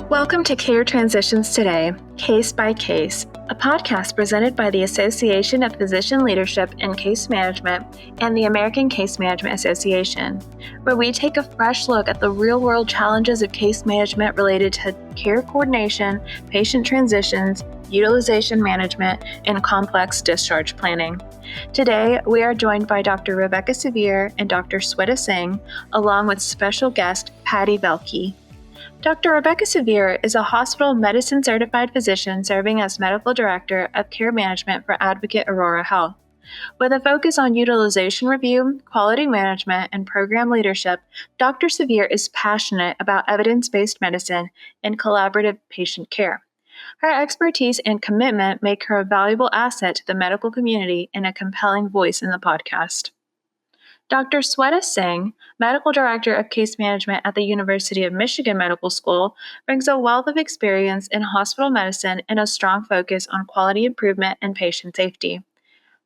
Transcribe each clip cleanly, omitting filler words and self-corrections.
Welcome to Care Transitions Today, Case by Case, a podcast presented by the Association of Physician Leadership in Case Management and the American Case Management Association, where we take a fresh look at the real-world challenges of case management related to care coordination, patient transitions, utilization management, and complex discharge planning. Today, we are joined by Dr. Rebecca Sevier and Dr. Sweta Singh, along with special guest Patti Velky. Dr. Rebecca Sevier is a hospital medicine certified physician serving as medical director of care management for Advocate Aurora Health. With a focus on utilization review, quality management, and program leadership, Dr. Sevier is passionate about evidence-based medicine and collaborative patient care. Her expertise and commitment make her a valuable asset to the medical community and a compelling voice in the podcast. Dr. Sweta Singh, Medical Director of Case Management at the University of Michigan Medical School, brings a wealth of experience in hospital medicine and a strong focus on quality improvement and patient safety.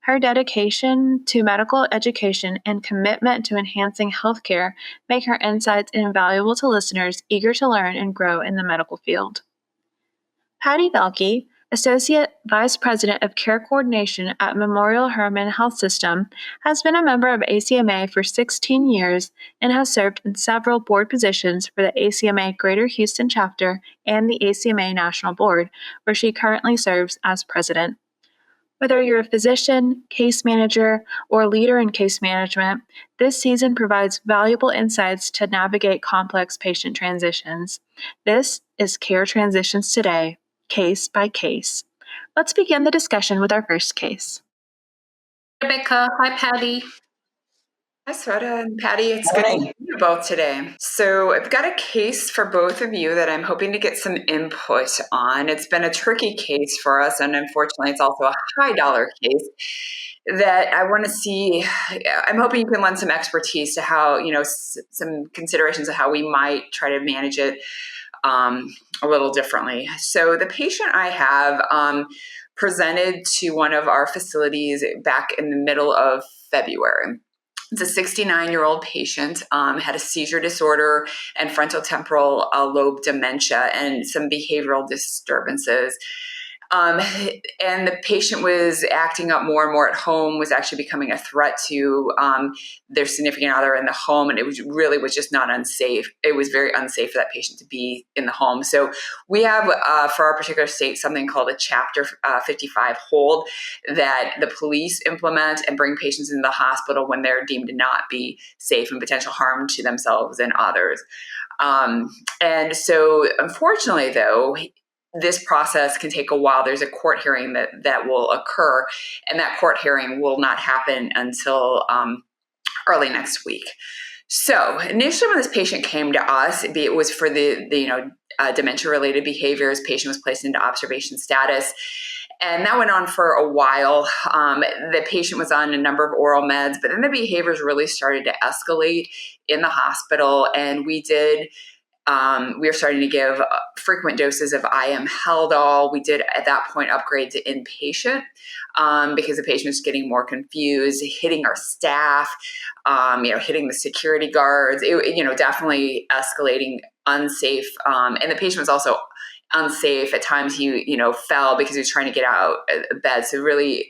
Her dedication to medical education and commitment to enhancing healthcare make her insights invaluable to listeners eager to learn and grow in the medical field. Patti Velky, Associate Vice President of Care Coordination at Memorial Hermann Health System, has been a member of ACMA for 16 years and has served in several board positions for the ACMA Greater Houston Chapter and the ACMA National Board, where she currently serves as president. Whether you're a physician, case manager, or leader in case management, this season provides valuable insights to navigate complex patient transitions. This is Care Transitions Today, Case by Case. Let's begin the discussion with our first case. Rebecca, hi Patti. Hi Sweta and Patti, it's good to meet you both today. So I've got a case for both of you that I'm hoping to get some input on. It's been a tricky case for us, and unfortunately it's also a high dollar case that I want to see. I'm hoping you can lend some expertise to how, some considerations of how we might try to manage it a little differently. So the patient I have presented to one of our facilities back in the middle of February. It's a 69-year-old patient, had a seizure disorder and frontotemporal lobe dementia and some behavioral disturbances. And the patient was acting up more and more at home, was actually becoming a threat to their significant other in the home. And it was just not unsafe. It was very unsafe for that patient to be in the home. So we have, for our particular state, something called a Chapter 55 hold that the police implement and bring patients into the hospital when they're deemed to not be safe and potential harm to themselves and others. And so unfortunately, though, this process can take a while. There's a court hearing that will occur, and that court hearing will not happen until early next week. So initially when this patient came to us, it was for the dementia-related behaviors. Patient was placed into observation status. And that went on for a while. The patient was on a number of oral meds, but then the behaviors really started to escalate in the hospital, and we were starting to give frequent doses of IM Haldol. We did at that point upgrade to inpatient because the patient was getting more confused, hitting our staff, hitting the security guards. Definitely escalating, unsafe. And the patient was also unsafe. At times he, fell because he was trying to get out of bed. So really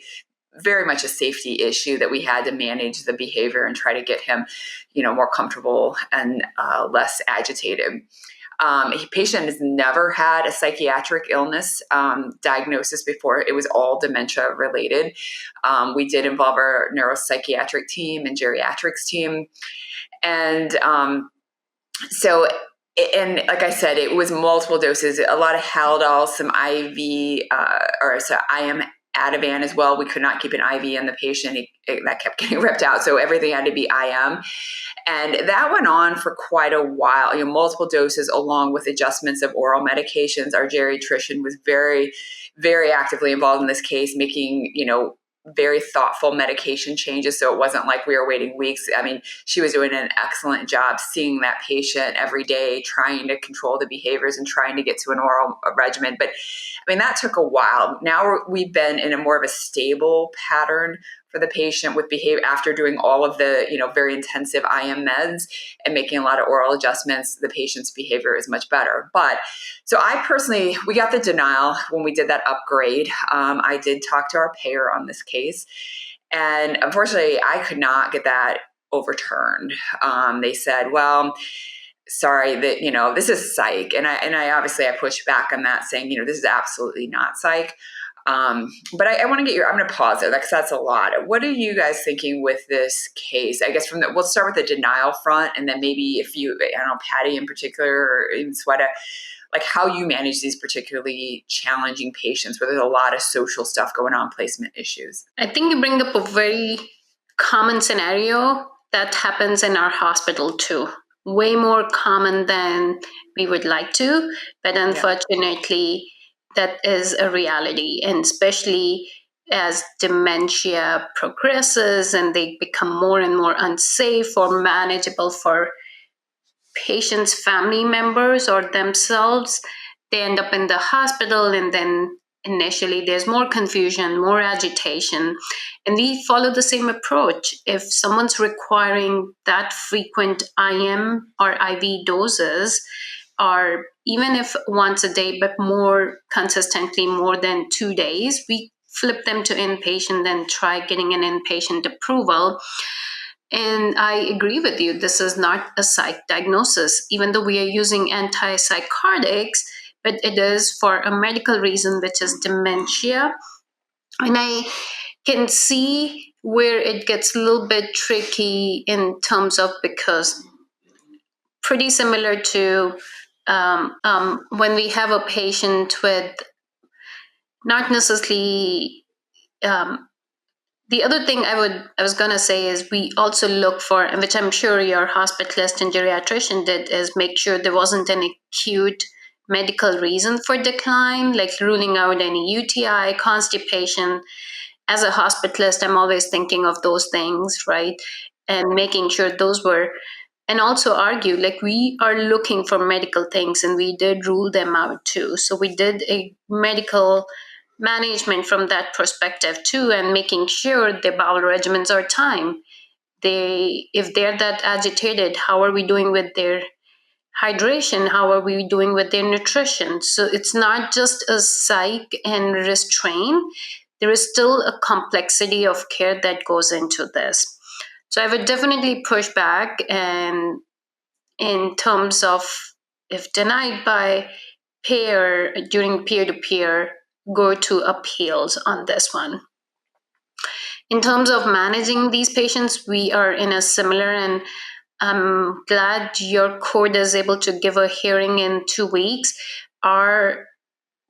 very much a safety issue that we had to manage the behavior and try to get him, more comfortable and less agitated. Patient has never had a psychiatric illness diagnosis before. It was all dementia related. We did involve our neuropsychiatric team and geriatrics team. And and like I said, it was multiple doses, a lot of Haldol, some IV, IM Ativan as well. We could not keep an IV in the patient. That kept getting ripped out. So everything had to be IM. And that went on for quite a while, multiple doses along with adjustments of oral medications. Our geriatrician was very, very actively involved in this case, making, very thoughtful medication changes. So it wasn't like we were waiting weeks. I mean, she was doing an excellent job seeing that patient every day, trying to control the behaviors and trying to get to an oral regimen. But that took a while. Now we've been in a more of a stable pattern for the patient with behavior after doing all of the, very intensive IM meds and making a lot of oral adjustments, the patient's behavior is much better. But so we got the denial when we did that upgrade. I did talk to our payer on this case, and unfortunately I could not get that overturned. They said, well, sorry, that, this is psych. And I obviously I pushed back on that, saying, this is absolutely not psych. But I want to get I'm going to pause there because that's a lot. What are you guys thinking with this case? I guess we'll start with the denial front, and then maybe if you, I don't know, Patti in particular, or even Sweta, like how you manage these particularly challenging patients where there's a lot of social stuff going on, placement issues. I think you bring up a very common scenario that happens in our hospital too. Way more common than we would like to, but unfortunately, that is a reality. And especially as dementia progresses and they become more and more unsafe or manageable for patients' family members or themselves, they end up in the hospital, and then initially there's more confusion, more agitation, and we follow the same approach. If someone's requiring that frequent IM or IV doses, or even if once a day, but more consistently, more than 2 days, we flip them to inpatient and try getting an inpatient approval. And I agree with you, this is not a psych diagnosis, even though we are using antipsychotics, but it is for a medical reason, which is dementia. And I can see where it gets a little bit tricky in terms of, because pretty similar to when we have a patient with not necessarily the other thing I was going to say is we also look for, and which I'm sure your hospitalist and geriatrician did, is make sure there wasn't an acute medical reason for decline, like ruling out any UTI, constipation. As a hospitalist, I'm always thinking of those things, right? And making sure those were, and also argue, like we are looking for medical things and we did rule them out too. So we did a medical management from that perspective too, and making sure their bowel regimens are timed. If they're that agitated, how are we doing with their hydration? How are we doing with their nutrition? So it's not just a psych and restraint. There is still a complexity of care that goes into this. So I would definitely push back, and in terms of if denied by payer during peer-to-peer, go to appeals on this one. In terms of managing these patients, we are in a similar, and I'm glad your court is able to give a hearing in 2 weeks. Our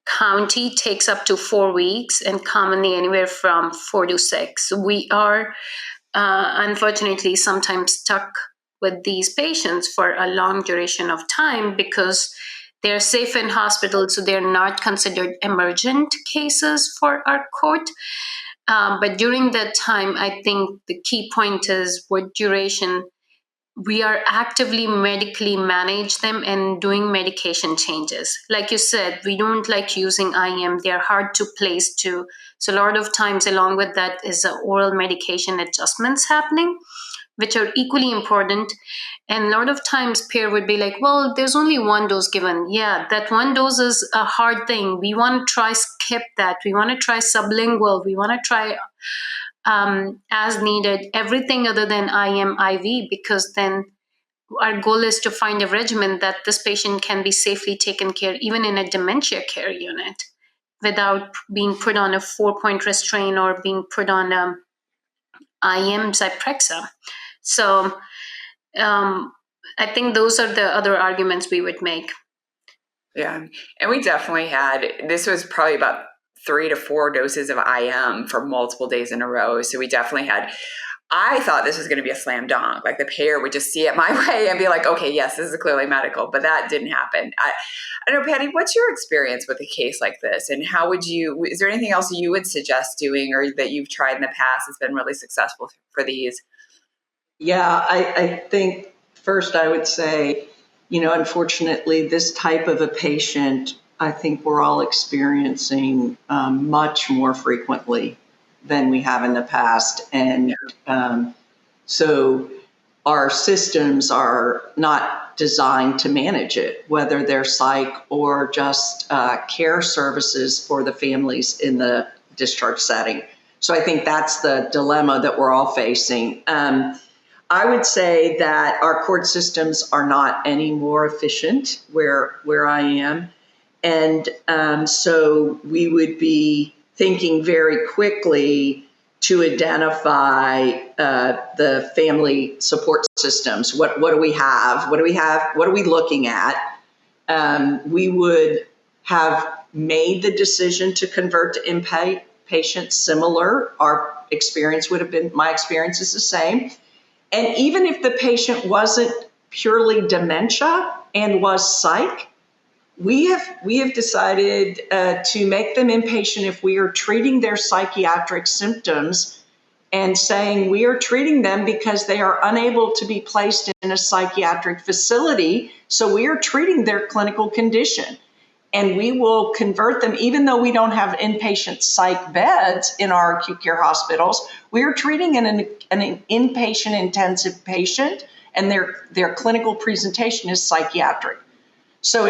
county takes up to 4 weeks, and commonly anywhere from 4 to 6. We are unfortunately sometimes stuck with these patients for a long duration of time because they're safe in hospital, so they're not considered emergent cases for our court. But during that time, I think the key point is with duration, we are actively medically manage them and doing medication changes. Like you said, we don't like using IM. They're hard to place too. So a lot of times along with that is oral medication adjustments happening, which are equally important. And a lot of times peer would be like, well, there's only one dose given. Yeah, that one dose is a hard thing. We want to try skip that. We want to try sublingual. We want to try as needed, everything other than IM IV, because then our goal is to find a regimen that this patient can be safely taken care, even in a dementia care unit, without being put on a 4-point restraint or being put on IM Zyprexa. So I think those are the other arguments we would make. Yeah. And we definitely this was probably about 3 to 4 doses of IM for multiple days in a row. So we definitely I thought this was going to be a slam dunk. Like the payer would just see it my way and be like, okay, yes, this is clearly medical, but that didn't happen. I don't know, Patti, what's your experience with a case like this? And is there anything else you would suggest doing or that you've tried in the past that's been really successful for these? Yeah, I think first I would say, unfortunately, this type of a patient, I think we're all experiencing much more frequently than we have in the past. And so our systems are not designed to manage it, whether they're psych or just care services for the families in the discharge setting. So I think that's the dilemma that we're all facing. I would say that our court systems are not any more efficient where I am. And so we would be thinking very quickly to identify the family support systems. What do we have? What are we looking at? We would have made the decision to convert to inpatient similar. Our experience would have been, my experience is the same. And even if the patient wasn't purely dementia and was psych, we have decided to make them inpatient if we are treating their psychiatric symptoms and saying we are treating them because they are unable to be placed in a psychiatric facility. So we are treating their clinical condition. And we will convert them, even though we don't have inpatient psych beds in our acute care hospitals, we are treating an inpatient intensive patient, and their clinical presentation is psychiatric. So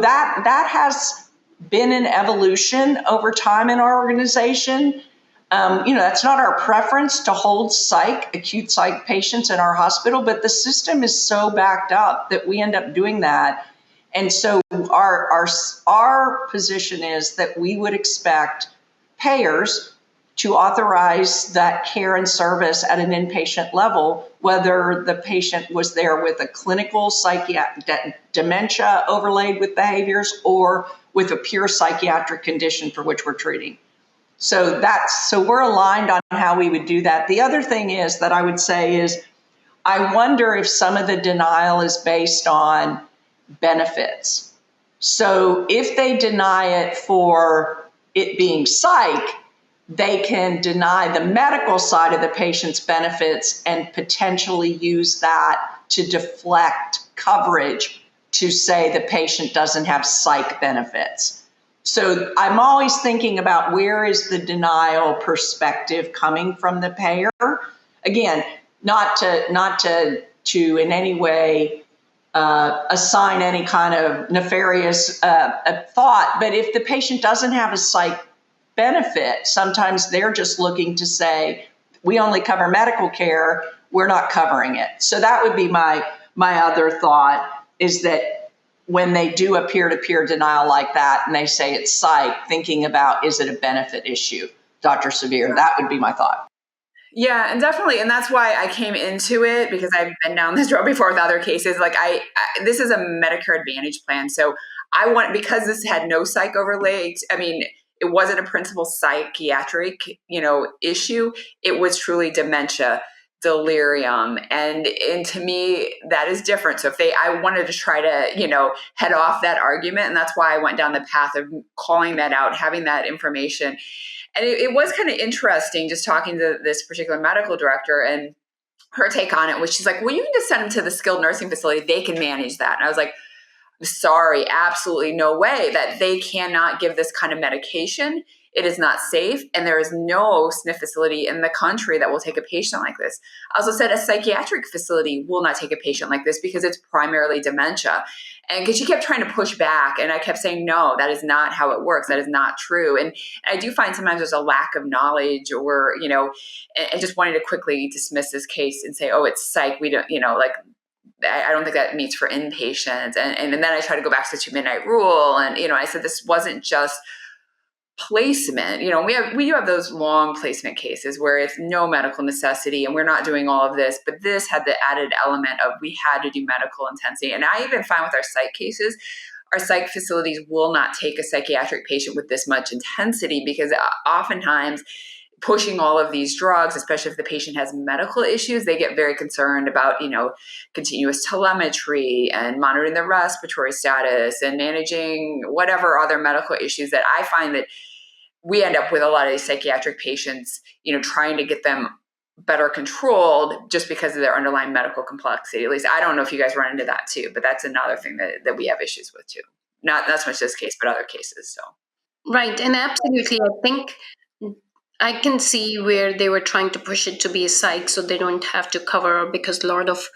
that has been an evolution over time in our organization. That's not our preference to hold acute psych patients in our hospital, but the system is so backed up that we end up doing that. And so our position is that we would expect payers to authorize that care and service at an inpatient level, whether the patient was there with a clinical dementia overlaid with behaviors or with a pure psychiatric condition for which we're treating. So we're aligned on how we would do that. The other thing is that I would say is, I wonder if some of the denial is based on benefits. So if they deny it for it being psych, they can deny the medical side of the patient's benefits and potentially use that to deflect coverage to say the patient doesn't have psych benefits. So I'm always thinking about, where is the denial perspective coming from the payer? Again, not to in any way assign any kind of nefarious thought, but if the patient doesn't have a psych benefit, sometimes they're just looking to say, we only cover medical care, we're not covering it. So that would be my other thought, is that when they do a peer-to-peer denial like that and they say it's psych, thinking about, is it a benefit issue? Dr. Severe, that would be my thought. Yeah, and definitely. And that's why I came into it, because I've been down this road before with other cases. Like this is a Medicare Advantage plan. So because this had no psych overlay, it wasn't a principal psychiatric, issue. It was truly dementia, delirium. And to me, that is different. So I wanted to try to, head off that argument. And that's why I went down the path of calling that out, having that information. And it was kind of interesting just talking to this particular medical director, and her take on it was, she's like, well, you can just send them to the skilled nursing facility. They can manage that. And I was like, sorry, absolutely no way, that they cannot give this kind of medication. It is not safe. And there is no SNF facility in the country that will take a patient like this. I also said a psychiatric facility will not take a patient like this because it's primarily dementia. And because she kept trying to push back, and I kept saying, no, that is not how it works. That is not true. And I do find sometimes there's a lack of knowledge, or, and just wanting to quickly dismiss this case and say, oh, it's psych. We don't, I don't think that meets for inpatients. And then I try to go back to the 2-midnight rule. And, I said, this wasn't just placement. We do have those long placement cases where it's no medical necessity and we're not doing all of this, but this had the added element of, we had to do medical intensity. And I even find with our psych cases, our psych facilities will not take a psychiatric patient with this much intensity, because oftentimes pushing all of these drugs, especially if the patient has medical issues, they get very concerned about, continuous telemetry and monitoring their respiratory status and managing whatever other medical issues, that I find that we end up with a lot of these psychiatric patients, trying to get them better controlled just because of their underlying medical complexity. At least I don't know if you guys run into that too, but that's another thing that we have issues with too. Not so much this case, but other cases. So. Right. And absolutely. I think I can see where they were trying to push it to be a psych so they don't have to cover, because a lot of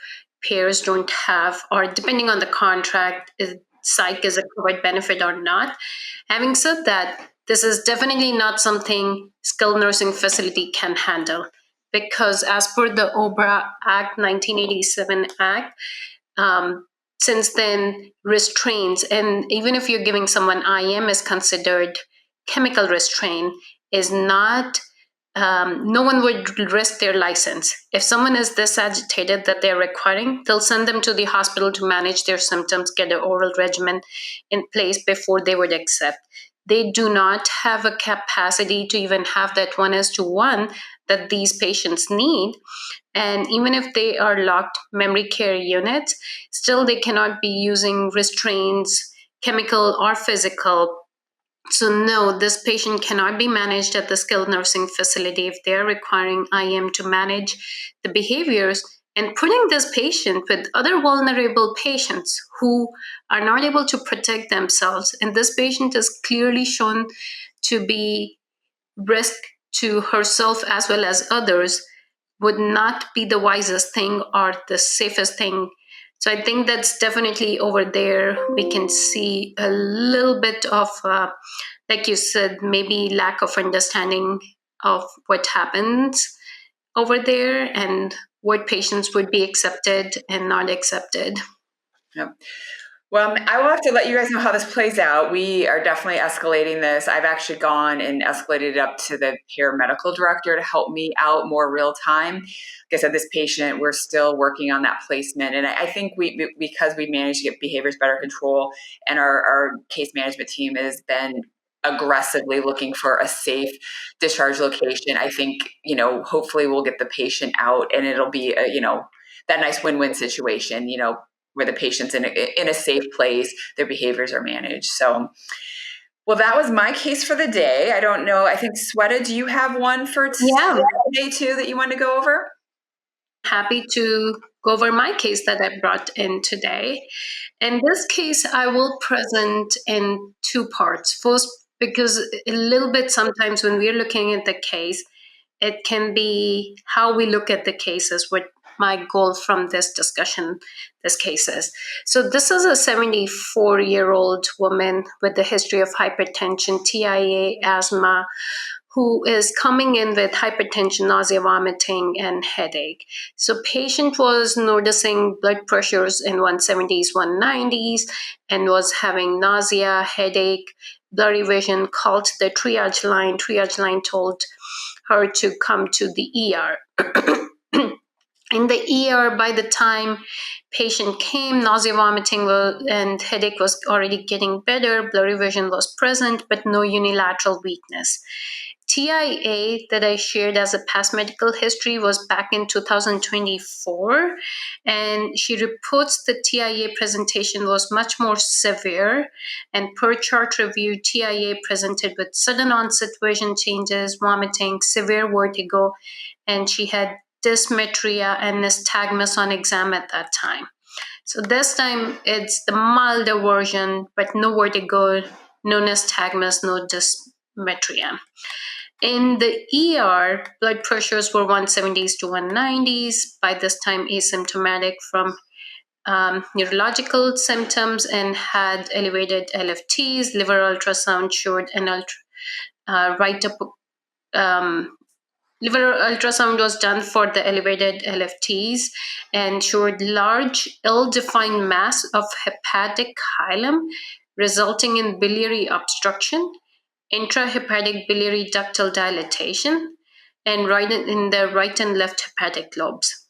payers don't have, or depending on the contract, is psych is a covered benefit or not. Having said that, this is definitely not something skilled nursing facility can handle, because as per the OBRA Act, 1987 Act, since then restraints, and even if you're giving someone IM, is considered chemical restraint, is not, no one would risk their license. If someone is this agitated that they're requiring, they'll send them to the hospital to manage their symptoms, get an oral regimen in place before they would accept. They do not have a capacity to even have that 1:1 that these patients need. And even if they are locked memory care units, still they cannot be using restraints, chemical or physical. So no, this patient cannot be managed at the skilled nursing facility if they're requiring IM to manage the behaviors, and putting this patient with other vulnerable patients who are not able to protect themselves. And this patient is clearly shown to be risk to herself as well as others, would not be the wisest thing or the safest thing. So I think that's definitely over there. We can see a little bit of, like you said, maybe lack of understanding of what happens over there and what patients would be accepted and not accepted. Yep. Well, I will have to let you guys know how this plays out. We are definitely escalating this. I've actually gone and escalated it up to the care medical director to help me out more real time. Like I said, this patient, we're still working on that placement. And I think because we managed to get behaviors better control, and our case management team has been aggressively looking for a safe discharge location, I think, hopefully we'll get the patient out, and it'll be that nice win-win situation, where the patient's in a safe place, their behaviors are managed. So, well, that was my case for the day. I don't know. I think, Sweta, do you have one for today too that you want to go over? Happy to go over my case that I brought in today. In this case, I will present in two parts. First, because a little bit sometimes when we're looking at the case, it can be how we look at the cases, what my goal from this discussion, this case is. So this is a 74-year-old woman with a history of hypertension, TIA, asthma, who is coming in with hypertension, nausea, vomiting, and headache. So patient was noticing blood pressures in 170s, 190s, and was having nausea, headache, blurry vision, called the triage line. Triage line told her to come to the ER. In the ER, by the time patient came, nausea, vomiting, and headache was already getting better. Blurry vision was present, but no unilateral weakness. TIA that I shared as a past medical history was back in 2024, and she reports the TIA presentation was much more severe, and per chart review, TIA presented with sudden onset vision changes, vomiting, severe vertigo, and she had dysmetria and nystagmus on exam at that time. So this time it's the milder version, but no vertigo, no nystagmus, no dysmetria. In the ER, blood pressures were 170s to 190s, by this time asymptomatic from neurological symptoms, and had elevated LFTs. Liver ultrasound showed an liver ultrasound was done for the elevated LFTs and showed large, ill-defined mass of hepatic hilum, resulting in biliary obstruction, intrahepatic biliary ductal dilatation, and in the right and left hepatic lobes.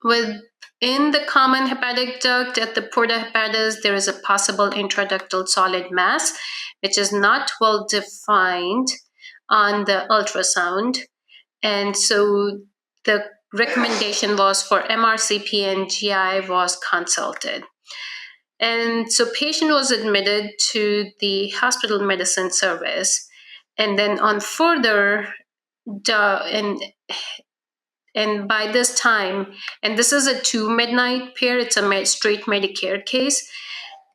Within the common hepatic duct at the porta hepatis, there is a possible intraductal solid mass, which is not well defined on the ultrasound. And so the recommendation was for MRCP, and GI was consulted. And so patient was admitted to the hospital medicine service. And then on further, and by this time, and this is a 2 midnight pair, it's a straight Medicare case,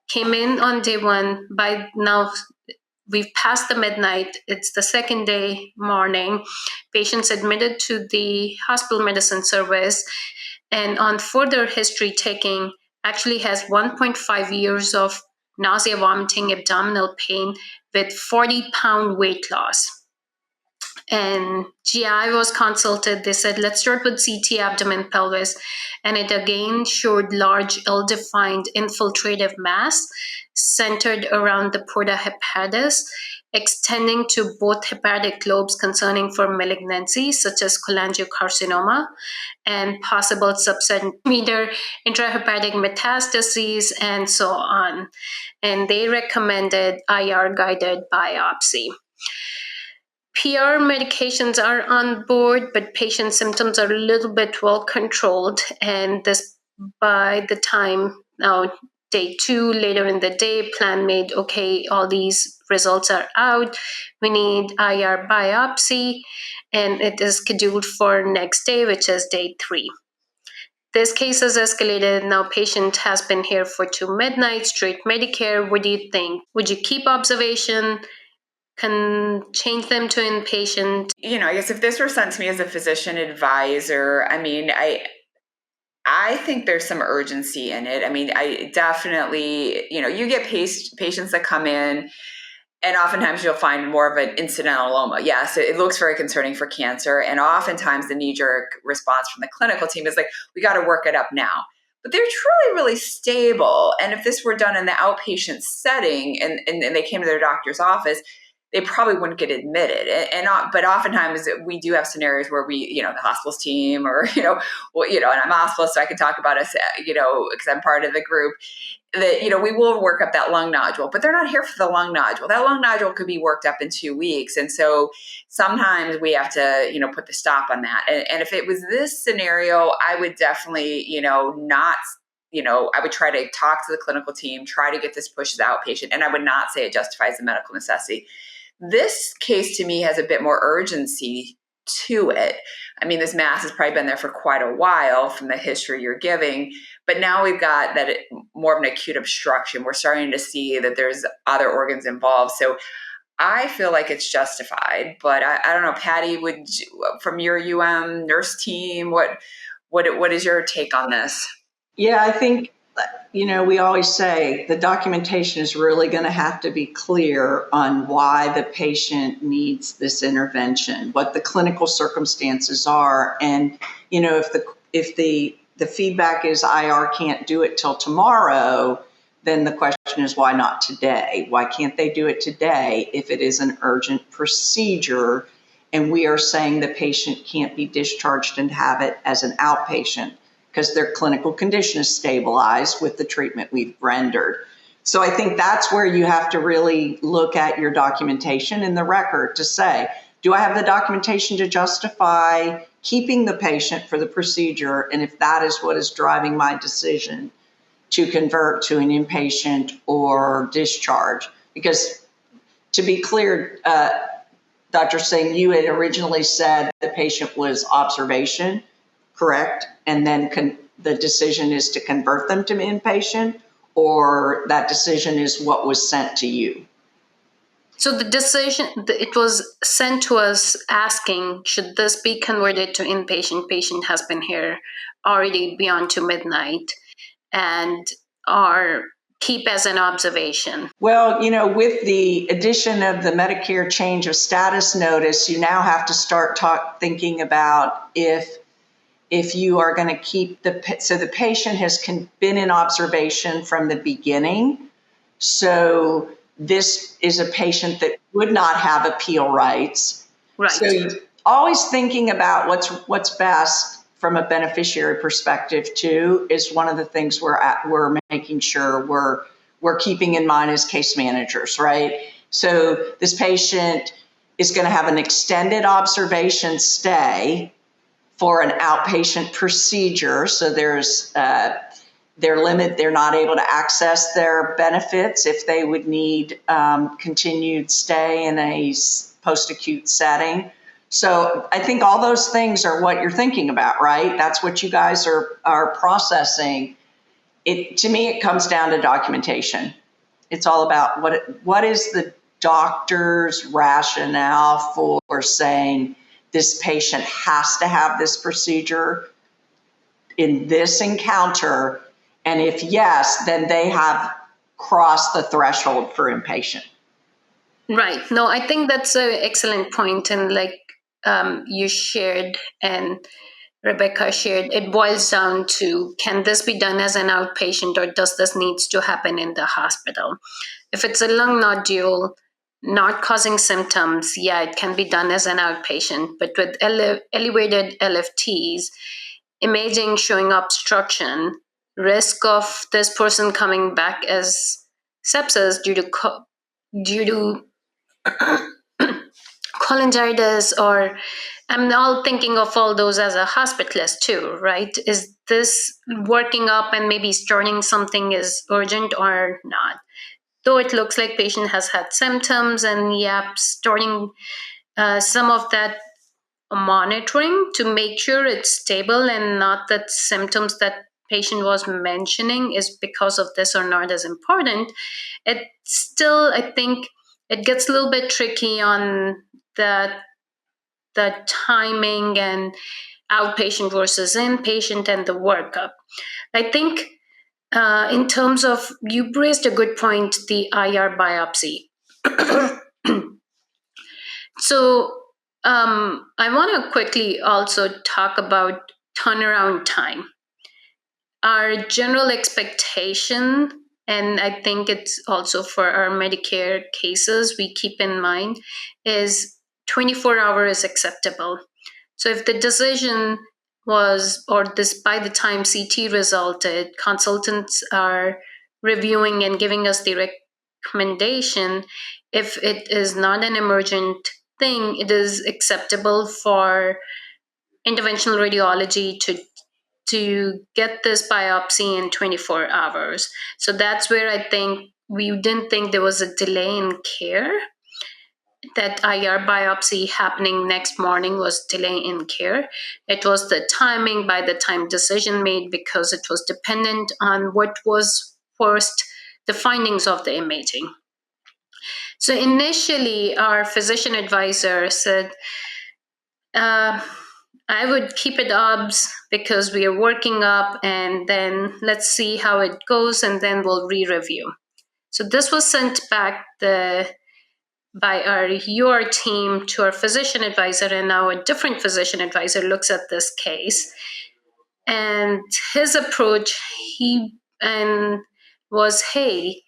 came in on day one. By now, we've passed the midnight. It's the second day morning. Patient's admitted to the hospital medicine service, and on further history taking, actually has 1.5 years of nausea, vomiting, abdominal pain with 40-pound weight loss. And GI was consulted. They said, let's start with CT abdomen pelvis. And it again showed large, ill-defined infiltrative mass centered around the porta hepatis, extending to both hepatic lobes, concerning for malignancies such as cholangiocarcinoma and possible subcentimeter intrahepatic metastases, and so on. And they recommended IR-guided biopsy. PR medications are on board, but patient symptoms are a little bit well controlled. And this, by the time now, day 2, later in the day, plan made, okay, all these results are out. We need IR biopsy, and it is scheduled for next day, which is day 3. This case has escalated. Now patient has been here for 2 midnights, straight Medicare. What do you think? Would you keep observation? Can change them to inpatient? I guess if this were sent to me as a physician advisor, I think there's some urgency in it. I definitely, you get patients that come in, and oftentimes you'll find more of an incidentaloma. Yes, it looks very concerning for cancer. And oftentimes the knee-jerk response from the clinical team is like, we got to work it up now. But they're truly really stable. And if this were done in the outpatient setting and they came to their doctor's office, they probably wouldn't get admitted. But oftentimes we do have scenarios where we, the hospitals team or, and I'm a hospitalist, so I can talk about us, because I'm part of the group, that, we will work up that lung nodule, but they're not here for the lung nodule. That lung nodule could be worked up in 2 weeks. And so sometimes we have to, put the stop on that. And if it was this scenario, I would definitely, not, I would try to talk to the clinical team, try to get this pushed as outpatient. And I would not say it justifies the medical necessity. This case to me has a bit more urgency to it. This mass has probably been there for quite a while from the history you're giving, but now we've got more of an acute obstruction. We're starting to see that there's other organs involved. So I feel like it's justified, but I don't know, Patti, from your nurse team, what is your take on this? Yeah, I think, we always say the documentation is really going to have to be clear on why the patient needs this intervention, what the clinical circumstances are. And, if the feedback is IR can't do it till tomorrow, then the question is, why not today? Why can't they do it today if it is an urgent procedure and we are saying the patient can't be discharged and have it as an outpatient because their clinical condition is stabilized with the treatment we've rendered? So I think that's where you have to really look at your documentation in the record to say, do I have the documentation to justify keeping the patient for the procedure? And if that is what is driving my decision to convert to an inpatient or discharge. Because to be clear, Dr. Singh, you had originally said the patient was observation, correct? And then the decision is to convert them to inpatient, or that decision is what was sent to you? So the decision, it was sent to us asking, should this be converted to inpatient? Patient has been here already beyond 2 midnight and are keep as an observation. Well, with the addition of the Medicare change of status notice, you now have to start thinking about if you are going to keep so the patient has been in observation from the beginning. So this is a patient that would not have appeal rights. Right. So you're always thinking about what's best from a beneficiary perspective too is one of the things we're making sure we're keeping in mind as case managers, right? So this patient is going to have an extended observation stay for an outpatient procedure. So there's they're not able to access their benefits if they would need continued stay in a post-acute setting. So I think all those things are what you're thinking about, right? That's what you guys are processing. To me, it comes down to documentation. It's all about what is doctor's rationale for saying this patient has to have this procedure in this encounter? And if yes, then they have crossed the threshold for inpatient. Right. No, I think that's an excellent point. And like you shared and Rebecca shared, it boils down to, can this be done as an outpatient or does this needs to happen in the hospital? If it's a lung nodule not causing symptoms, yeah, it can be done as an outpatient. But with elevated LFTs, imaging showing obstruction, risk of this person coming back as sepsis due to cholangitis, or I'm all thinking of all those as a hospitalist too, right? Is this working up and maybe starting something is urgent or not? Though it looks like patient has had symptoms, and starting some of that monitoring to make sure it's stable and not that symptoms that patient was mentioning is because of this or not as important. It still, I think, it gets a little bit tricky on the timing and outpatient versus inpatient and the workup. I think in terms of, you raised a good point, the IR biopsy. So I want to quickly also talk about turnaround time. Our general expectation, and I think it's also for our Medicare cases, we keep in mind, is 24 hours is acceptable. So if the decision was, or this by the time CT resulted, consultants are reviewing and giving us the recommendation. If it is not an emergent thing, it is acceptable for interventional radiology to get this biopsy in 24 hours. So that's where I think we didn't think there was a delay in care. That IR biopsy happening next morning was delay in care. It was the timing by the time decision made, because it was dependent on what was first, the findings of the imaging. So initially, our physician advisor said, I would keep it obs because we are working up, and then let's see how it goes, and then we'll re-review. So this was sent back by your team to our physician advisor, and now a different physician advisor looks at this case. And his approach, was, hey,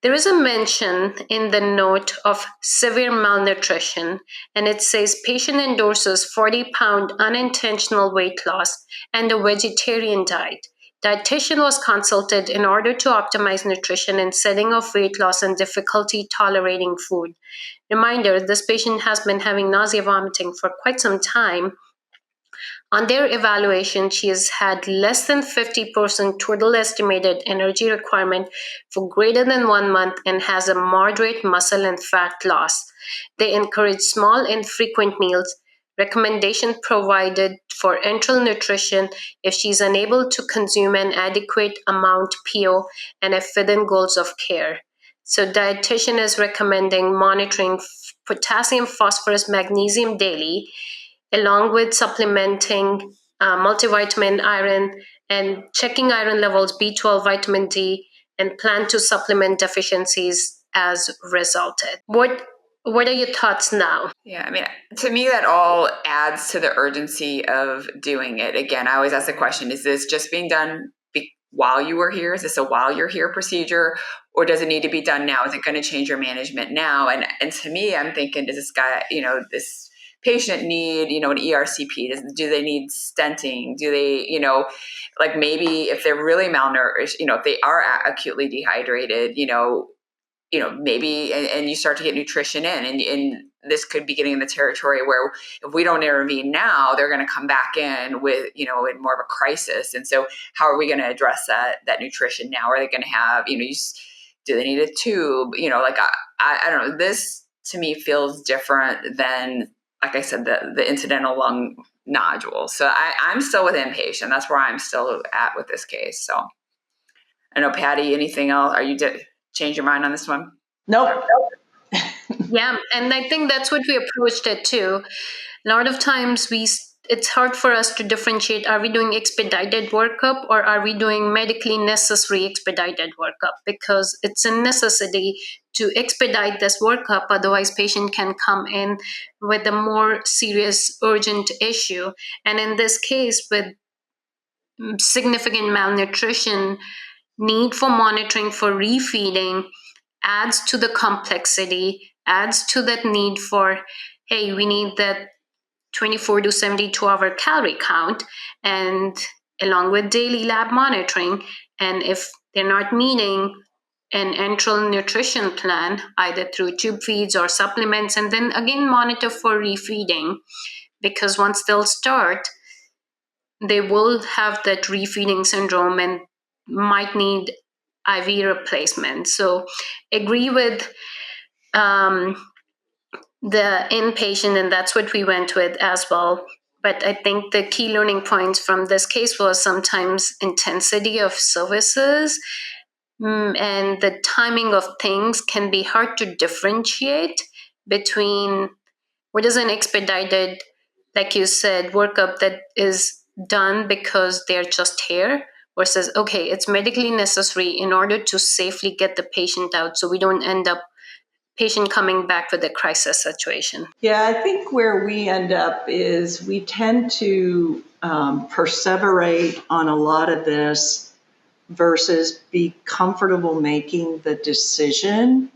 there is a mention in the note of severe malnutrition, and it says patient endorses 40-pound unintentional weight loss and a vegetarian diet. Dietitian was consulted in order to optimize nutrition in setting of weight loss and difficulty tolerating food. Reminder, this patient has been having nausea, vomiting for quite some time. On their evaluation, she has had less than 50% total estimated energy requirement for greater than 1 month and has a moderate muscle and fat loss. They encourage small and frequent meals. Recommendation provided for enteral nutrition if she's unable to consume an adequate amount PO and if within goals of care. So dietitian is recommending monitoring potassium, phosphorus, magnesium daily, along with supplementing multivitamin, iron, and checking iron levels, B12, vitamin D, and plan to supplement deficiencies as resulted. What are your thoughts now? Yeah, I mean, to me, that all adds to the urgency of doing it. Again, I always ask the question, is this just being done while you were here? Is this a while you're here procedure? Or does it need to be done now? Is it going to change your management now? And to me, I'm thinking, does this guy, this patient need, an ERCP? Do they need stenting? Do they, like maybe if they're really malnourished, if they are acutely dehydrated, maybe, and you start to get nutrition in, and this could be getting in the territory where if we don't intervene now, they're going to come back in with, in more of a crisis. And so how are we going to address that nutrition now? Are they going to have, do they need a tube? I don't know. This to me feels different than, like I said, the incidental lung nodule. So I'm still with inpatient. That's where I'm still at with this case. So I know, Patti, anything else? Change your mind on this one? Nope. Yeah, and I think that's what we approached it too. A lot of times it's hard for us to differentiate, are we doing expedited workup or are we doing medically necessary expedited workup, because it's a necessity to expedite this workup, otherwise patient can come in with a more serious urgent issue. And in this case, with significant malnutrition, need for monitoring for refeeding adds to the complexity, adds to that need for, hey, we need that 24 to 72 hour calorie count, and along with daily lab monitoring. And if they're not meeting an enteral nutrition plan, either through tube feeds or supplements, and then again monitor for refeeding, because once they'll start, they will have that refeeding syndrome and might need IV replacement. So agree with the inpatient, and that's what we went with as well. But I think the key learning points from this case was sometimes intensity of services, and the timing of things can be hard to differentiate between what is an expedited, like you said, workup that is done because they're just here, versus, okay, it's medically necessary in order to safely get the patient out so we don't end up patient coming back with a crisis situation. Yeah, I think where we end up is we tend to perseverate on a lot of this versus be comfortable making the decision.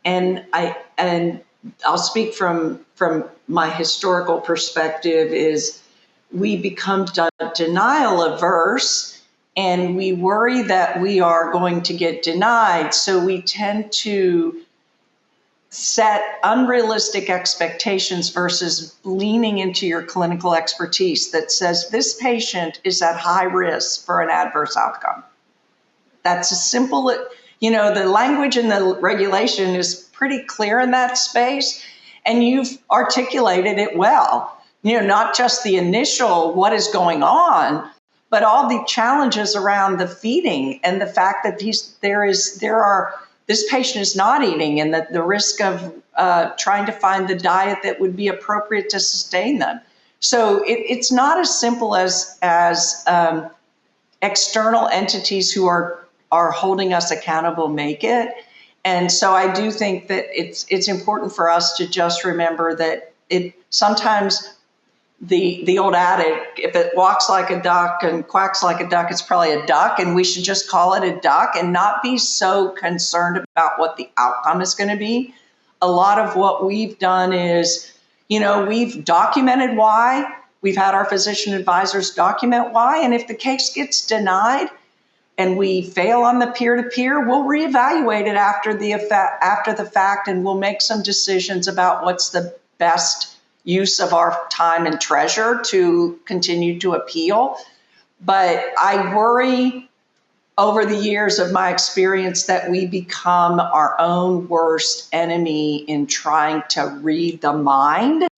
And I'll speak from my historical perspective is we become denial averse and we worry that we are going to get denied. So we tend to set unrealistic expectations versus leaning into your clinical expertise that says this patient is at high risk for an adverse outcome. That's a simple, the language in the regulation is pretty clear in that space, and you've articulated it well. Not just the initial what is going on, but all the challenges around the feeding and the fact that this patient is not eating, and that the risk of trying to find the diet that would be appropriate to sustain them. So it's not as simple as external entities who are holding us accountable make it. And so I do think that it's important for us to just remember that it sometimes the old adage, if it walks like a duck and quacks like a duck, it's probably a duck, and we should just call it a duck and not be so concerned about what the outcome is going to be. A lot of what we've done is, we've documented why. We've had our physician advisors document why, and if the case gets denied and we fail on the peer-to-peer, we'll reevaluate it after the fact, and we'll make some decisions about what's the best use of our time and treasure to continue to appeal. But I worry over the years of my experience that we become our own worst enemy in trying to read the mind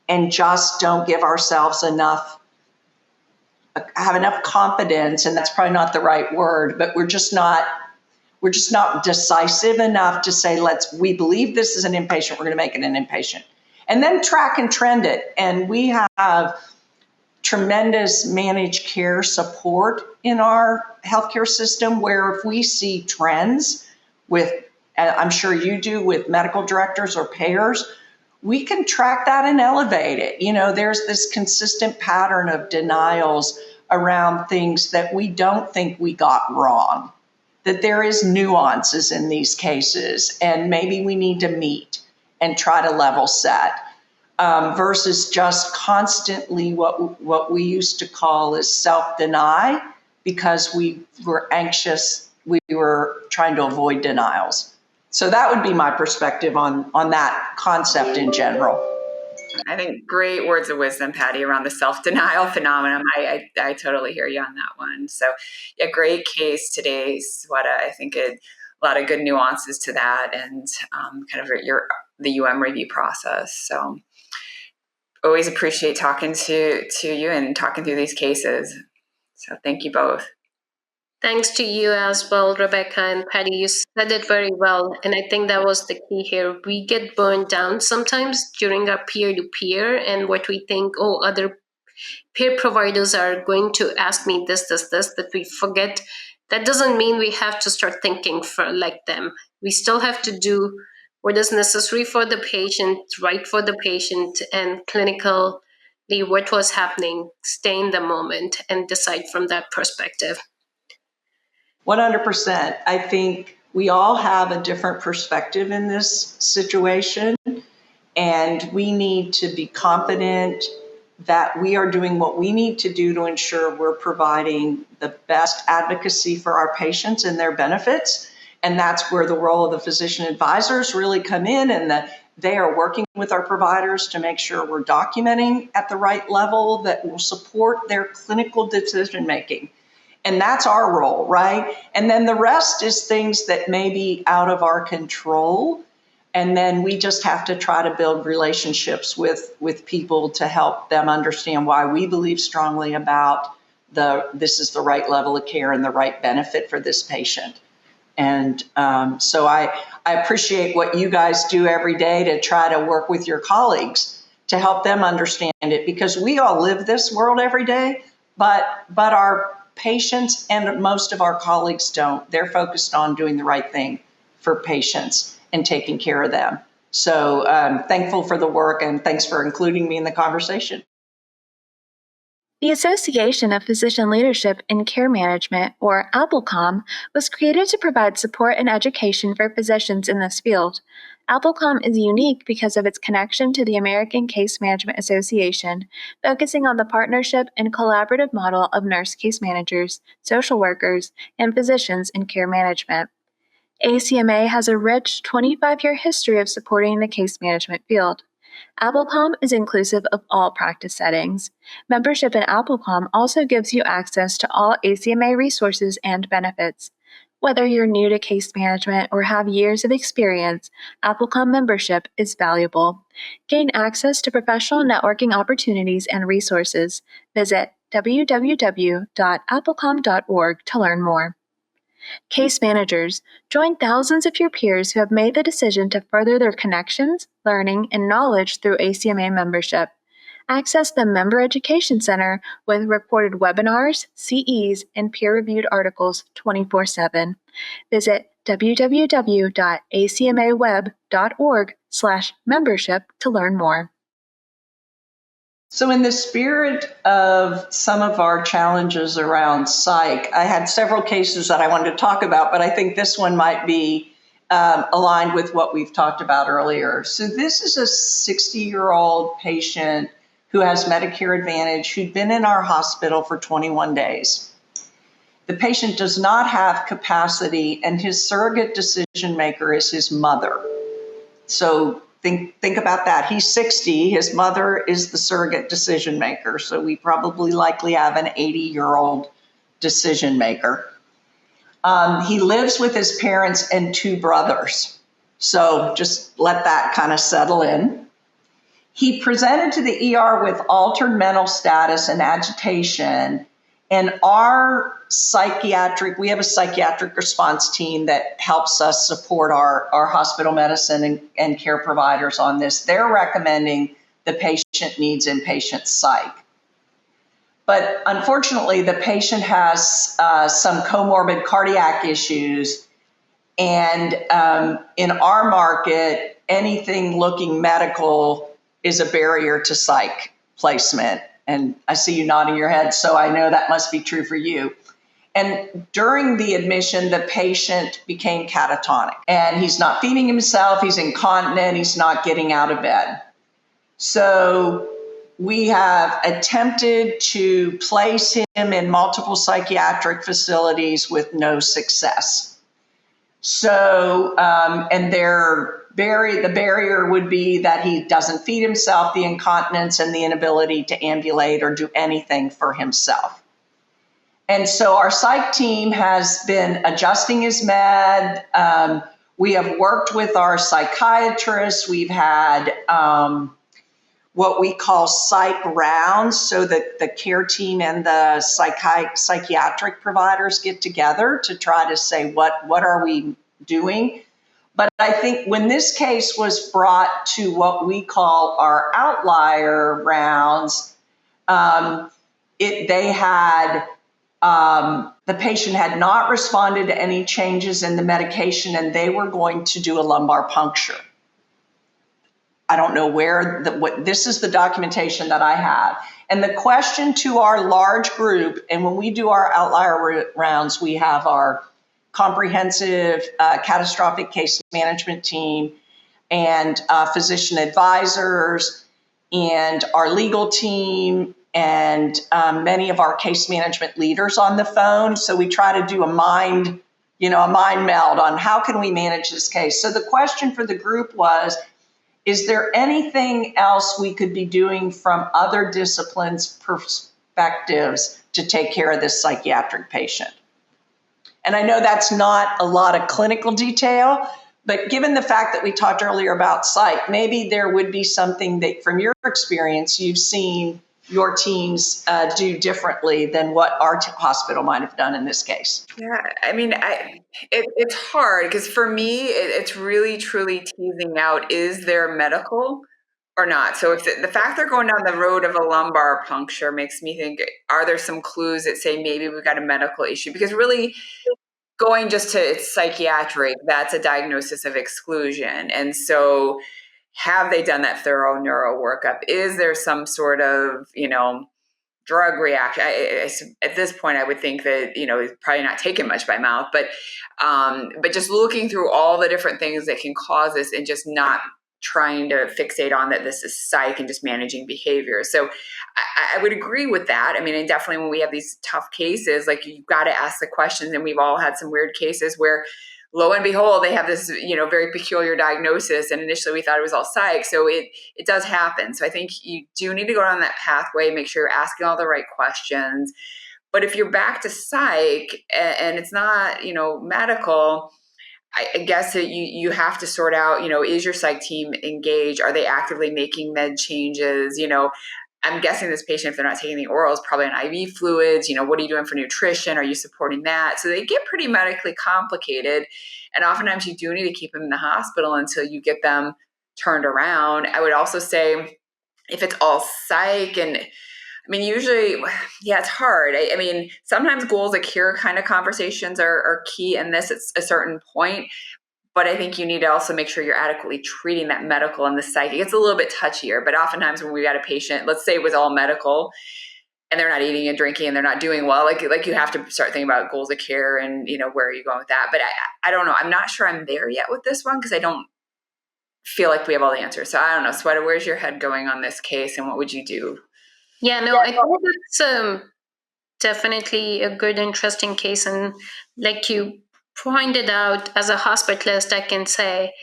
and just don't give ourselves have enough confidence, and that's probably not the right word, but we're just not decisive enough to say, we believe this is an inpatient, we're going to make it an inpatient. And then track and trend it. And we have tremendous managed care support in our healthcare system, where if we see trends I'm sure you do, with medical directors or payers, we can track that and elevate it. There's this consistent pattern of denials around things that we don't think we got wrong, that there is nuances in these cases, and maybe we need to meet and try to level set, versus just constantly what we used to call is self-deny, because we were anxious, we were trying to avoid denials. So that would be my perspective on that concept in general. I think great words of wisdom, Patti, around the self-denial phenomenon. I totally hear you on that one. So yeah, great case today, Sweta. I think a lot of good nuances to that, and kind of the UM review process. So always appreciate talking to you and talking through these cases. So thank you both. Thanks to you as well, Rebecca and Patty. You said it very well. And I think that was the key here. We get burned down sometimes during our peer-to-peer and what we think, oh, other peer providers are going to ask me this, that we forget. That doesn't mean we have to start thinking like them. We still have to do what is necessary for the patient, right for the patient, and clinically what was happening, stay in the moment and decide from that perspective. 100%. I think we all have a different perspective in this situation, and we need to be confident that we are doing what we need to do to ensure we're providing the best advocacy for our patients and their benefits. And that's where the role of the physician advisors really come in, and that they are working with our providers to make sure we're documenting at the right level that will support their clinical decision making. And that's our role, right? And then the rest is things that may be out of our control. And then we just have to try to build relationships with people to help them understand why we believe strongly about this is the right level of care and the right benefit for this patient. And so I appreciate what you guys do every day to try to work with your colleagues to help them understand it, because we all live this world every day, but our patients and most of our colleagues don't. They're focused on doing the right thing for patients and taking care of them. So I'm thankful for the work, and thanks for including me in the conversation. The Association of Physician Leadership in Care Management, or APPLCOM, was created to provide support and education for physicians in this field. APPLCOM is unique because of its connection to the American Case Management Association, focusing on the partnership and collaborative model of nurse case managers, social workers, and physicians in care management. ACMA has a rich 25-year history of supporting the case management field. APPLCOM is inclusive of all practice settings. Membership in APPLCOM also gives you access to all ACMA resources and benefits. Whether you're new to case management or have years of experience, APPLCOM membership is valuable. Gain access to professional networking opportunities and resources. Visit www.applecom.org to learn more. Case managers, join thousands of your peers who have made the decision to further their connections, learning, and knowledge through ACMA membership. Access the Member Education Center with recorded webinars, CEs, and peer-reviewed articles 24/7. Visit www.acmaweb.org/membership to learn more. So in the spirit of some of our challenges around psych, I had several cases that I wanted to talk about, but I think this one might be aligned with what we've talked about earlier. So this is a 60-year-old patient who has Medicare Advantage who'd been in our hospital for 21 days. The patient does not have capacity, and his surrogate decision maker is his mother. So think about that. He's 60. His mother is the surrogate decision maker. So we probably likely have an 80-year-old decision maker. He lives with his parents and two brothers. So just let that kind of settle in. He presented to the ER with altered mental status and agitation. And we have a psychiatric response team that helps us support our hospital medicine and care providers on this. They're recommending the patient needs inpatient psych. But unfortunately, the patient has some comorbid cardiac issues. And in our market, anything looking medical is a barrier to psych placement. And I see you nodding your head, so I know that must be true for you. And during the admission, the patient became catatonic, and he's not feeding himself, he's incontinent, he's not getting out of bed. So we have attempted to place him in multiple psychiatric facilities with no success. So, and the barrier would be that he doesn't feed himself, the incontinence, and the inability to ambulate or do anything for himself. And so our psych team has been adjusting his med. We have worked with our psychiatrists. We've had what we call psych rounds, so that the care team and the psychiatric providers get together to try to say, what are we doing? But I think when this case was brought to what we call our outlier rounds, the patient had not responded to any changes in the medication, and they were going to do a lumbar puncture. I don't know this is the documentation that I have. And the question to our large group, and when we do our outlier rounds, we have our comprehensive catastrophic case management team and physician advisors and our legal team and many of our case management leaders on the phone. So we try to do a mind meld on how can we manage this case. So the question for the group was, is there anything else we could be doing from other disciplines' perspectives to take care of this psychiatric patient? And I know that's not a lot of clinical detail, but given the fact that we talked earlier about psych, maybe there would be something that from your experience you've seen your teams do differently than what our hospital might have done in this case. Yeah, I mean, it's hard because for me, it's really truly teasing out, is there medical or not? So if the fact they're going down the road of a lumbar puncture makes me think, are there some clues that say maybe we've got a medical issue? Because really going just to it's psychiatric, that's a diagnosis of exclusion. And so have they done that thorough neuro workup? Is there some sort of, drug reaction? At this point, I would think that, it's probably not taken much by mouth, but just looking through all the different things that can cause this and just not trying to fixate on that this is psych and just managing behavior. So I would agree with that. I mean, and definitely when we have these tough cases, like you've got to ask the questions, and we've all had some weird cases where lo and behold, they have this, very peculiar diagnosis. And initially we thought it was all psych. So it does happen. So I think you do need to go down that pathway, make sure you're asking all the right questions. But if you're back to psych and it's not, medical, I guess that you have to sort out, is your psych team engaged? Are they actively making med changes? I'm guessing this patient, if they're not taking the oral, is probably on IV fluids. What are you doing for nutrition? Are you supporting that? So they get pretty medically complicated. And oftentimes you do need to keep them in the hospital until you get them turned around. I would also say if it's all psych, and I mean, usually, yeah, it's hard. I mean, sometimes goals of care kind of conversations are key in this at a certain point. But I think you need to also make sure you're adequately treating that medical and the psych. It gets a little bit touchier, but oftentimes when we got a patient, let's say it was all medical, and they're not eating and drinking and they're not doing well, like you have to start thinking about goals of care and, where are you going with that? But I don't know. I'm not sure I'm there yet with this one because I don't feel like we have all the answers. So I don't know, Sweta, where's your head going on this case and what would you do? Yeah, no, I think it's definitely a good, interesting case. And like you pointed out, as a hospitalist, I can say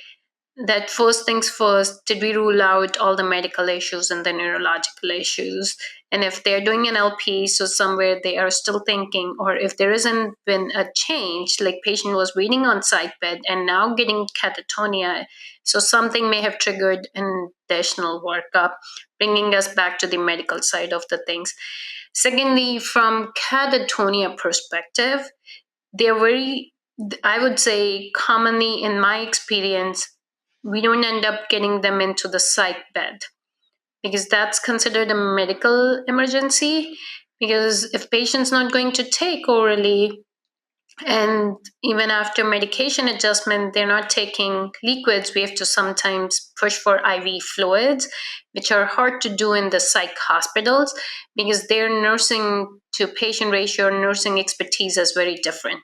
that first things first, did we rule out all the medical issues and the neurological issues? And if they're doing an LP, so somewhere they are still thinking, or if there hasn't been a change, like patient was waiting on psych bed and now getting catatonia, so something may have triggered an additional workup, bringing us back to the medical side of the things. Secondly, from catatonia perspective, they're very, I would say, commonly in my experience, we don't end up getting them into the psych bed because that's considered a medical emergency. Because if patient's not going to take orally, and even after medication adjustment, they're not taking liquids, we have to sometimes push for IV fluids, which are hard to do in the psych hospitals because their nursing to patient ratio, nursing expertise is very different.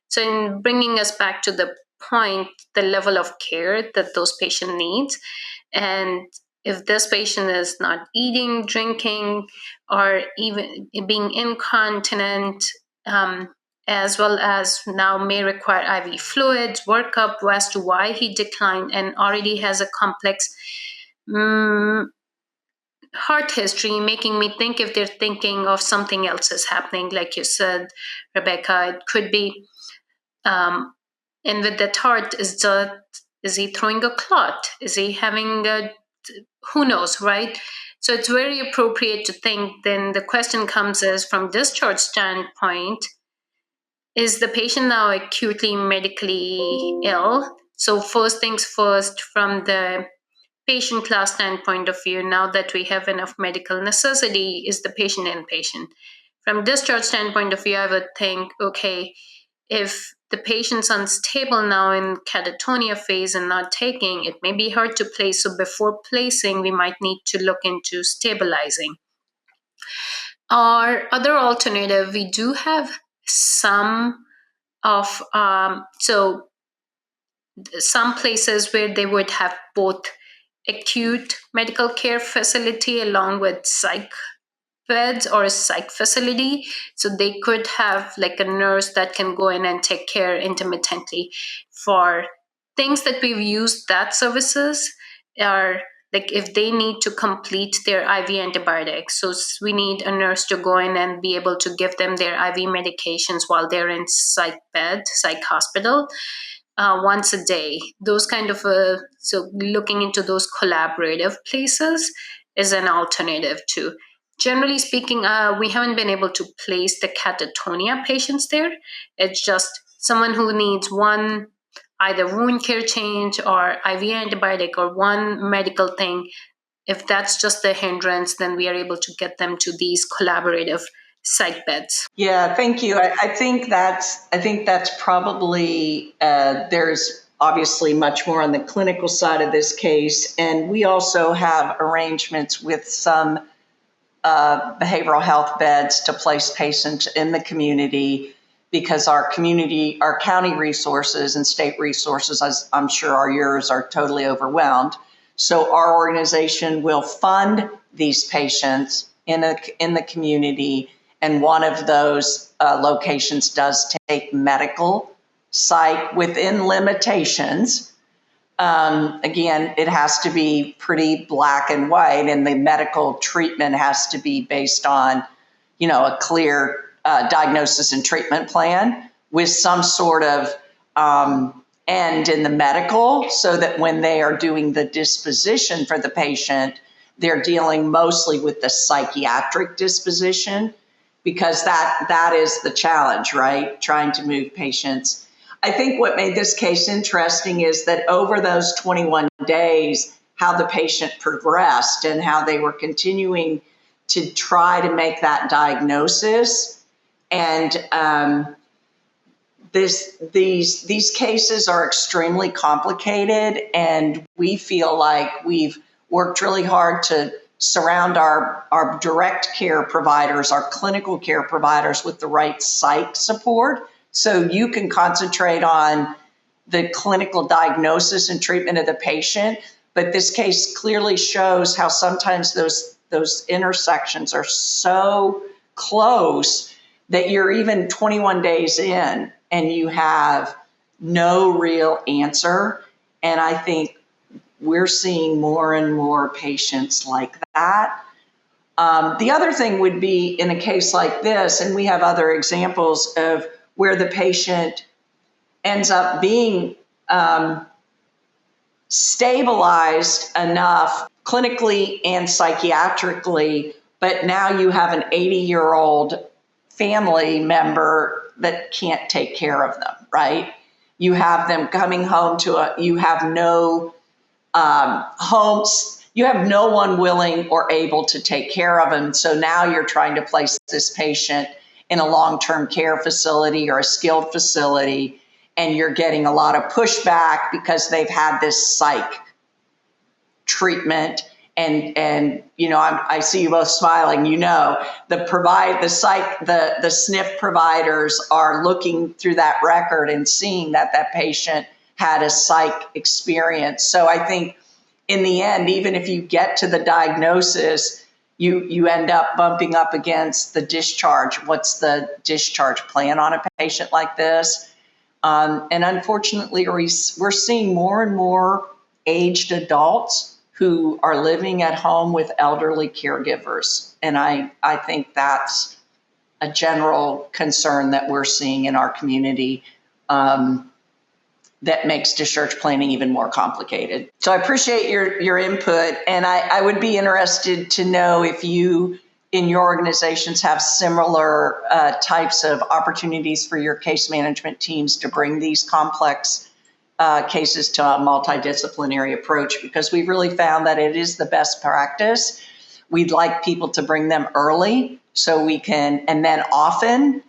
So in bringing us back to the point, the level of care that those patient needs, and if this patient is not eating, drinking, or even being incontinent, as well as now may require IV fluids, workup as to why he declined and already has a complex heart history, making me think if they're thinking of something else is happening, like you said, Rebecca, it could be. And with that heart, is he throwing a clot? Is he having who knows, right? So it's very appropriate to think then the question comes as from discharge standpoint, is the patient now acutely medically ill? So first things first, from the patient class standpoint of view, now that we have enough medical necessity, is the patient inpatient? From discharge standpoint of view, I would think, okay, if the patient's unstable now in catatonia phase and not taking, it may be hard to place. So before placing, we might need to look into stabilizing. Our other alternative, we do have some of some places where they would have both acute medical care facility along with psych beds or a psych facility. So they could have like a nurse that can go in and take care intermittently. For things that we've used that services are like if they need to complete their IV antibiotics. So we need a nurse to go in and be able to give them their IV medications while they're in psych hospital. Once a day. Those kind of so looking into those collaborative places is an alternative too. Generally speaking, we haven't been able to place the catatonia patients there. It's just someone who needs one either wound care change or IV antibiotic or one medical thing. If that's just the hindrance, then we are able to get them to these collaborative psych beds. Yeah, thank you. I think that's probably there's obviously much more on the clinical side of this case, and we also have arrangements with some behavioral health beds to place patients in the community because our county resources and state resources, as I'm sure are yours, are totally overwhelmed. So our organization will fund these patients in the community. And one of those locations does take medical psych within limitations. Again, it has to be pretty black and white, and the medical treatment has to be based on, a clear diagnosis and treatment plan with some sort of end in the medical, so that when they are doing the disposition for the patient, they're dealing mostly with the psychiatric disposition. Because that is the challenge, right? Trying to move patients. I think what made this case interesting is that over those 21 days, how the patient progressed and how they were continuing to try to make that diagnosis. And these cases are extremely complicated, and we feel like we've worked really hard to surround our direct care providers, our clinical care providers with the right psych support so you can concentrate on the clinical diagnosis and treatment of the patient. But this case clearly shows how sometimes those intersections are so close that you're even 21 days in and you have no real answer. And I think we're seeing more and more patients like that. The other thing would be in a case like this, and we have other examples of where the patient ends up being stabilized enough clinically and psychiatrically, but now you have an 80-year-old family member that can't take care of them, right? You have them coming home you have no homes, you have no one willing or able to take care of them. So now you're trying to place this patient in a long-term care facility or a skilled facility, and you're getting a lot of pushback because they've had this psych treatment. And I see you both smiling. The SNF providers are looking through that record and seeing that patient had a psych experience. So I think in the end, even if you get to the diagnosis, you end up bumping up against the discharge. What's the discharge plan on a patient like this? And unfortunately, we're seeing more and more aged adults who are living at home with elderly caregivers. And I think that's a general concern that we're seeing in our community. that makes discharge planning even more complicated. So I appreciate your input, and I would be interested to know if you in your organizations have similar types of opportunities for your case management teams to bring these complex cases to a multidisciplinary approach, because we've really found that it is the best practice. We'd like people to bring them early so we can, and then often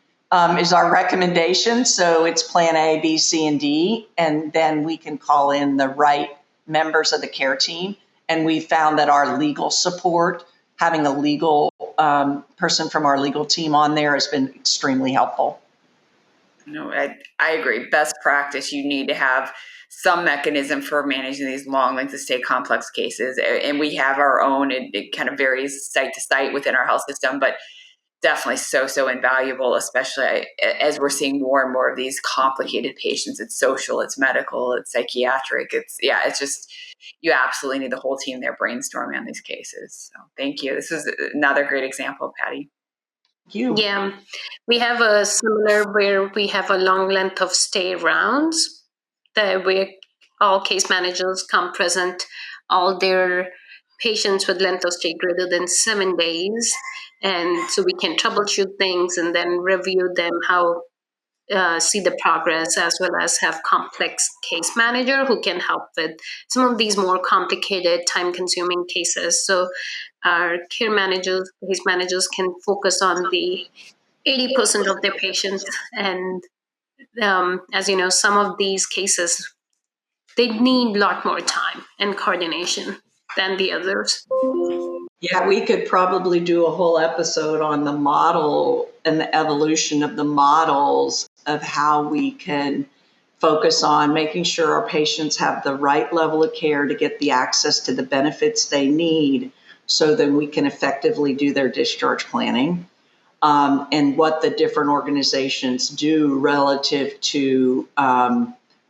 is our recommendation. So it's plan A, B, C, and D, and then we can call in the right members of the care team. And we found that our legal support, having a legal person from our legal team on there, has been extremely helpful. No, I agree. Best practice, you need to have some mechanism for managing these long length of stay complex cases. And we have our own, it kind of varies site to site within our health system, but definitely so invaluable, especially as we're seeing more and more of these complicated patients. It's social, it's medical, it's psychiatric. It's just, you absolutely need the whole team there brainstorming on these cases. So thank you. This is another great example, Patti. Thank you. Yeah, we have a similar where we have a long length of stay rounds where all case managers come present, all their patients with length of stay greater than 7 days. And so we can troubleshoot things and then review them, see the progress, as well as have complex case manager who can help with some of these more complicated, time-consuming cases. So our case managers can focus on the 80% of their patients. And as you know, some of these cases, they need a lot more time and coordination than the others. Yeah, we could probably do a whole episode on the model and the evolution of the models of how we can focus on making sure our patients have the right level of care to get the access to the benefits they need so that we can effectively do their discharge planning, and what the different organizations do relative to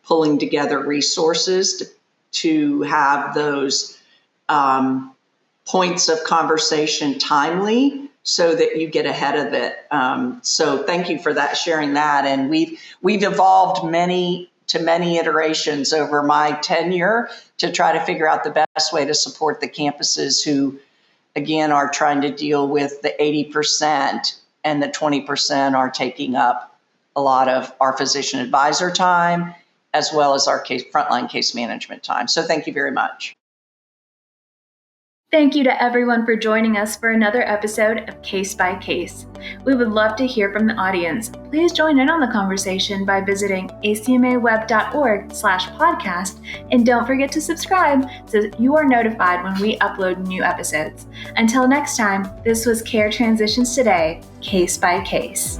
pulling together resources to have those points of conversation timely so that you get ahead of it. So thank you for sharing that. And we've evolved many iterations over my tenure to try to figure out the best way to support the campuses who, again, are trying to deal with the 80%, and the 20% are taking up a lot of our physician advisor time, as well as our frontline case management time. So thank you very much. Thank you to everyone for joining us for another episode of Case by Case. We would love to hear from the audience. Please join in on the conversation by visiting acmaweb.org/podcast, and don't forget to subscribe so that you are notified when we upload new episodes. Until next time, this was Care Transitions Today, Case by Case.